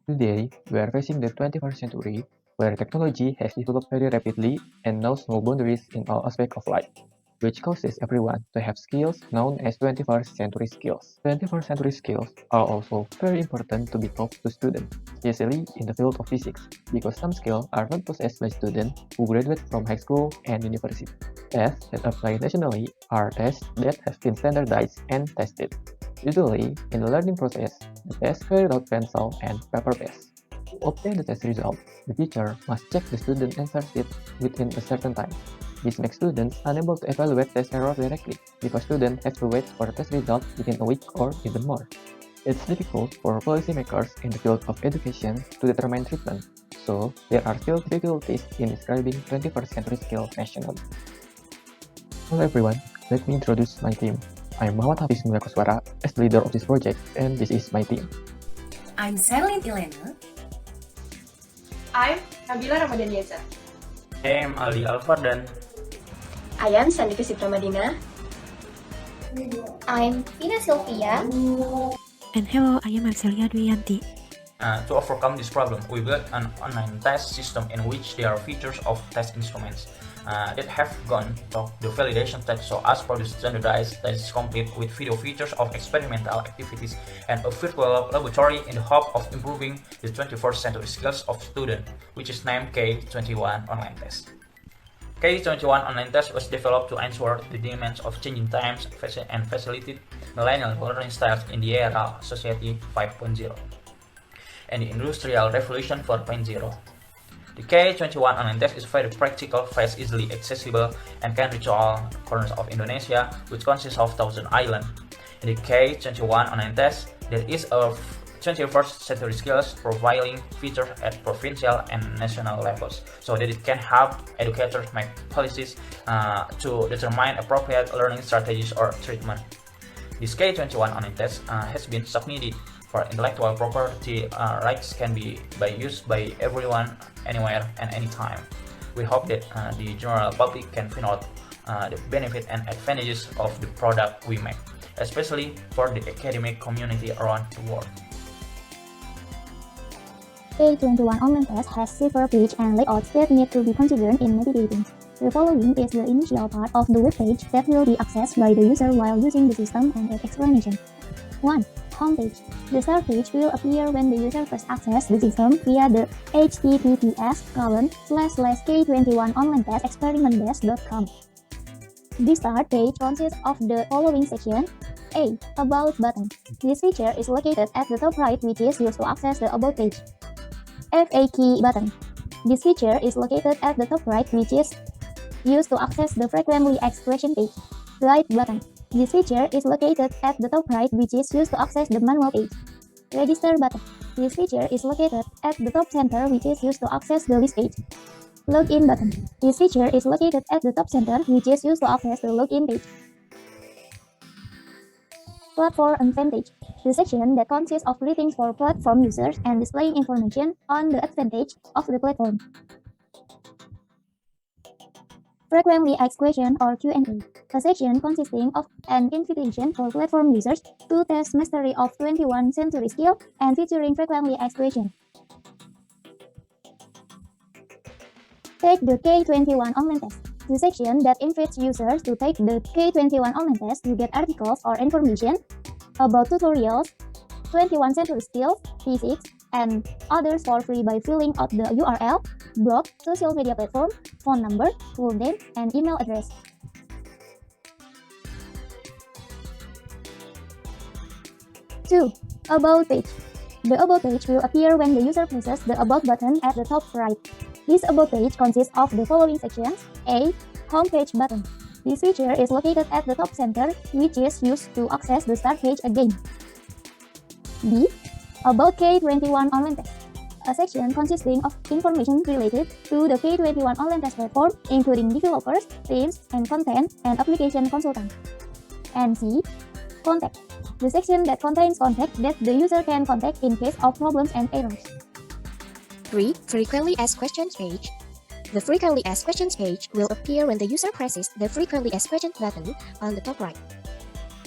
Today, we are facing the 21st century, where technology has developed very rapidly and knows no boundaries in all aspects of life, which causes everyone to have skills known as 21st century skills. 21st century skills are also very important to be taught to students, especially in the field of physics, because some skills are not possessed by students who graduate from high school and university. Tests that apply nationally are tests that have been standardized and tested. Usually, in the learning process, the test carried out pencil and paper-based. To obtain the test result, the teacher must check the student answer sheet within a certain time. This makes students unable to evaluate test error directly, because students have to wait for the test result within a week or even more. It's difficult for policymakers in the field of education to determine treatment, so there are still difficulties in describing 21st century skills nationally. Hello everyone, let me introduce my team. I'm Hafizh Muliakoswara as the leader of this project, and this is my team. I'm Sherlin Illene. I'm Nabilla Ramadhanieza. I'm Fardhan. I am Shandi Pramadina. I'm Vina Sylvia. And hello, I am Marchelia Yanthi. To overcome this problem, we built an online test system in which there are features of test instruments that have gone through the validation test so as per the standardized test complete with video features of experimental activities and a virtual laboratory in the hope of improving the 21st century skills of students, which is named K21 Online Test. K21 Online Test was developed to answer the demands of changing times and facilitate millennial learning styles in the era of Society 5.0 and the Industrial Revolution 4.0. The K21 Online Test is very practical, fast, easily accessible, and can reach all corners of Indonesia, which consists of 1,000 islands. In the K21 Online Test, there is a 21st century skills profiling features at provincial and national levels, so that it can help educators make policies to determine appropriate learning strategies or treatment. This K21 Online Test has been submitted for intellectual property rights can be used by everyone, anywhere and anytime. We hope that the general public can find out the benefit and advantages of the product we make, especially for the academic community around the world. K21 Online Test has several pages and layouts that need to be considered in navigating. The following is the initial part of the web page that will be accessed by the user while using the system and an explanation. 1. Homepage. The start page will appear when the user first access the system via the https://k21onlinetestexperimentbase.com. The start page consists of the following section. A. About button. This feature is located at the top right, which is used to access the About page. FAQ button. This feature is located at the top right, which is used to access the frequently asked question page. Guide button. This feature is located at the top right, which is used to access the manual page. Register button. This feature is located at the top center, which is used to access the list page. Login button. This feature is located at the top center, which is used to access the login page. Platform advantage. The section that consists of greetings for platform users and displaying information on the advantage of the platform. Frequently asked question or Q&A. A section consisting of an invitation for platform users to test mastery of 21st century skill and featuring frequently asked question. Take the K21 Online Test. The section that invites users to take the K21 Online Test to get articles or information about tutorials, 21st century skills, physics, and others for free by filling out the URL, blog, social media platform, phone number, full name, and email address. Two. About page. The About page will appear when the user presses the About button at the top right. This About page consists of the following sections. A. Homepage button. This feature is located at the top center, which is used to access the start page again. B. About K21 Online Test. A section consisting of information related to the K21 Online Test platform, including developers, teams, and content and application consultant. And C. Contact. The section that contains contact that the user can contact in case of problems and errors. 3. Frequently asked questions page. The frequently asked questions page will appear when the user presses the frequently asked questions button on the top right.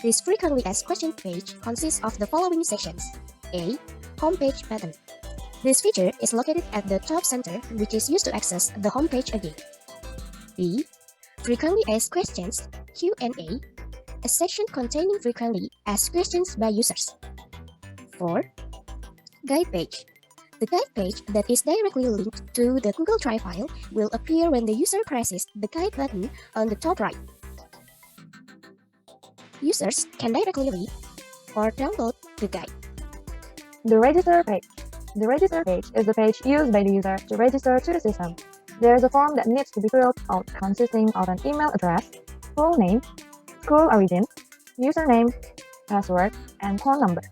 This frequently asked questions page consists of the following sections. A. Homepage button. This feature is located at the top center, which is used to access the home page again. B. Frequently asked questions, Q&A, a section containing frequently asked questions by users. 4. Guide page. The guide page that is directly linked to the Google Drive file will appear when the user presses the guide button on the top right. Users can directly read or download the guide. The register page. The register page is the page used by the user to register to the system. There is a form that needs to be filled out consisting of an email address, full name, school origin, username, password, and phone number.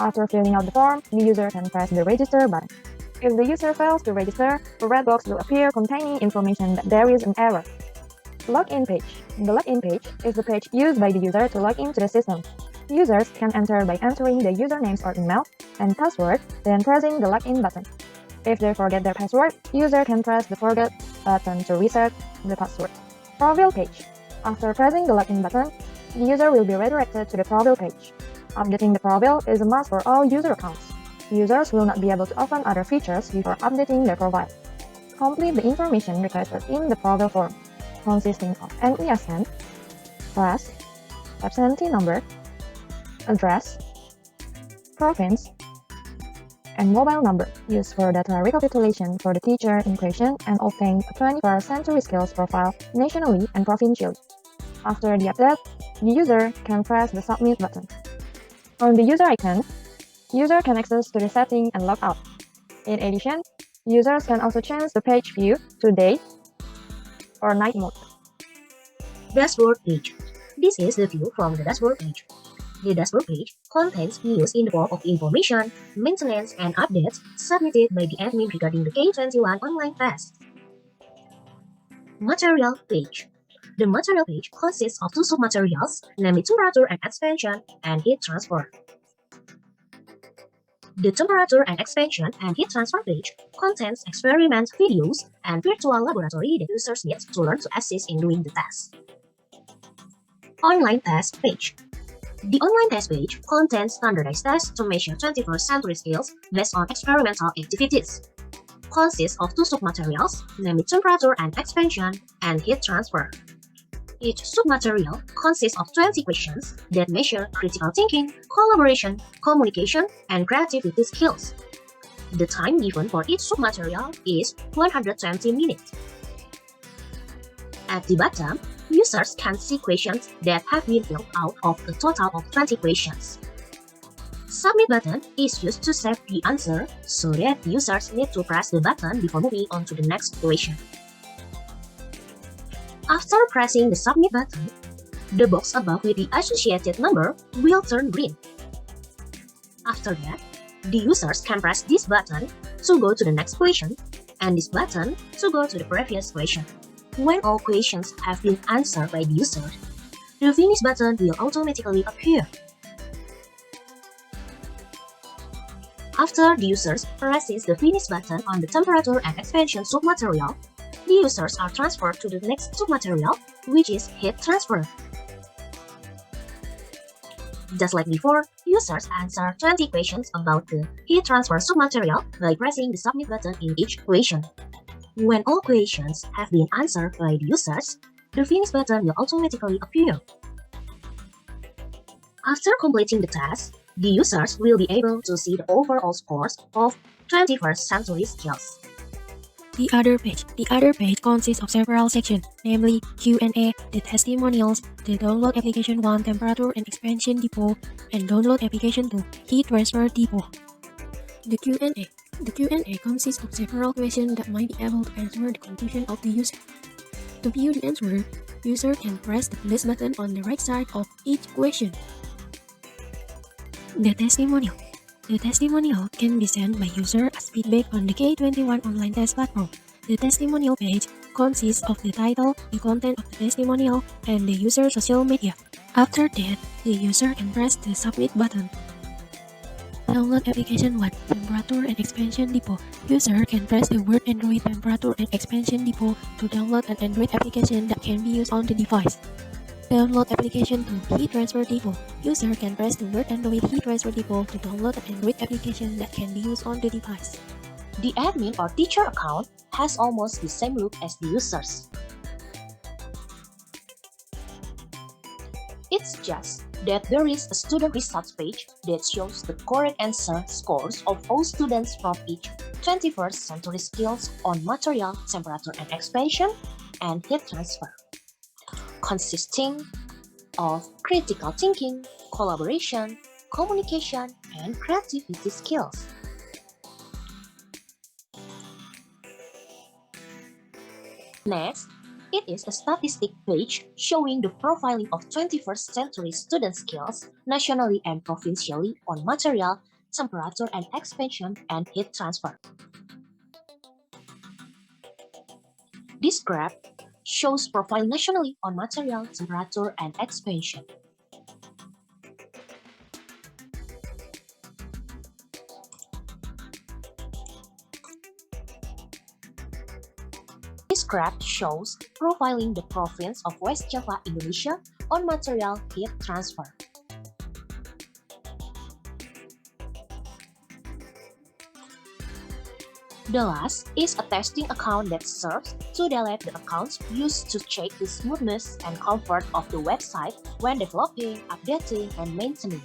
After filling out the form, the user can press the register button. If the user fails to register, a red box will appear containing information that there is an error. Login page. The login page is the page used by the user to log into the system. Users can enter by entering the usernames or email and password, then pressing the login button. If they forget their password, user can press the forget button to reset the password. Profile page. After pressing the login button, the user will be redirected to the profile page. Updating the profile is a must for all user accounts. Users will not be able to open other features before updating their profile. Complete the information requested in the profile form, consisting of NESN, class, absentee number, address, province, and mobile number used for data recapitulation for the teacher in question and obtain a 21st century skills profile nationally and provincially. After the update, the user can press the submit button. On the user icon, user can access to the setting and log out. In addition, users can also change the page view to day or night mode. Dashboard page. This is the view from the dashboard page. The dashboard page contains news in the form of information, maintenance, and updates submitted by the admin regarding the K21 online test. Material page. The material page consists of two sub-materials, namely temperature and expansion and heat transfer. The temperature and expansion and heat transfer page contains experiment videos and virtual laboratory that users need to learn to assist in doing the test. Online test page. The online test page contains standardized tests to measure 21st century skills based on experimental activities. Consists of two sub-materials, namely temperature and expansion and heat transfer. Each sub-material consists of 20 questions that measure critical thinking, collaboration, communication, and creativity skills. The time given for each sub-material is 120 minutes. At the bottom, users can see questions that have been filled out of a total of 20 questions. Submit button is used to save the answer so that users need to press the button before moving on to the next question. After pressing the submit button, the box above with the associated number will turn green. After that, the users can press this button to go to the next question and this button to go to the previous question. When all questions have been answered by the user, the finish button will automatically appear. After the users presses the finish button on the temperature and expansion sub-material, the users are transferred to the next sub-material, which is heat transfer. Just like before, users answer 20 questions about the heat transfer sub-material by pressing the submit button in each question. When all questions have been answered by the users, the finish button will automatically appear. After completing the test, the users will be able to see the overall scores of 21st century skills. The other page consists of several sections, namely Q&A, the testimonials, the download application 1 temperature and expansion depot, and download application 2 heat transfer depot. The Q&A consists of several questions that might be able to answer the confusion of the user. To view the answer, user can press the list button on the right side of each question. The testimonial can be sent by user as feedback on the K21 online test platform. The testimonial page consists of the title, the content of the testimonial, and the user's social media. After that, the user can press the submit button. Download application 1 temperature and expansion depot. User can press the word Android temperature and expansion depot to download an Android application that can be used on the device. Download application 2 heat transfer depot. User can press the word Android heat transfer depot to download an Android application that can be used on the device. The admin or teacher account has almost the same look as the users. It's just that there is a student results page that shows the correct answer scores of all students from each 21st century skills on material, temperature and expansion, and heat transfer, consisting of critical thinking, collaboration, communication, and creativity skills. Next, it is a statistic page showing the profiling of 21st century student skills nationally and provincially on material, temperature and expansion, and heat transfer. This graph shows profile nationally on material, temperature, and expansion. This graph shows profiling the province of West Java, Indonesia on material heat transfer. The last is a testing account that serves to delete the accounts used to check the smoothness and comfort of the website when developing, updating, and maintaining.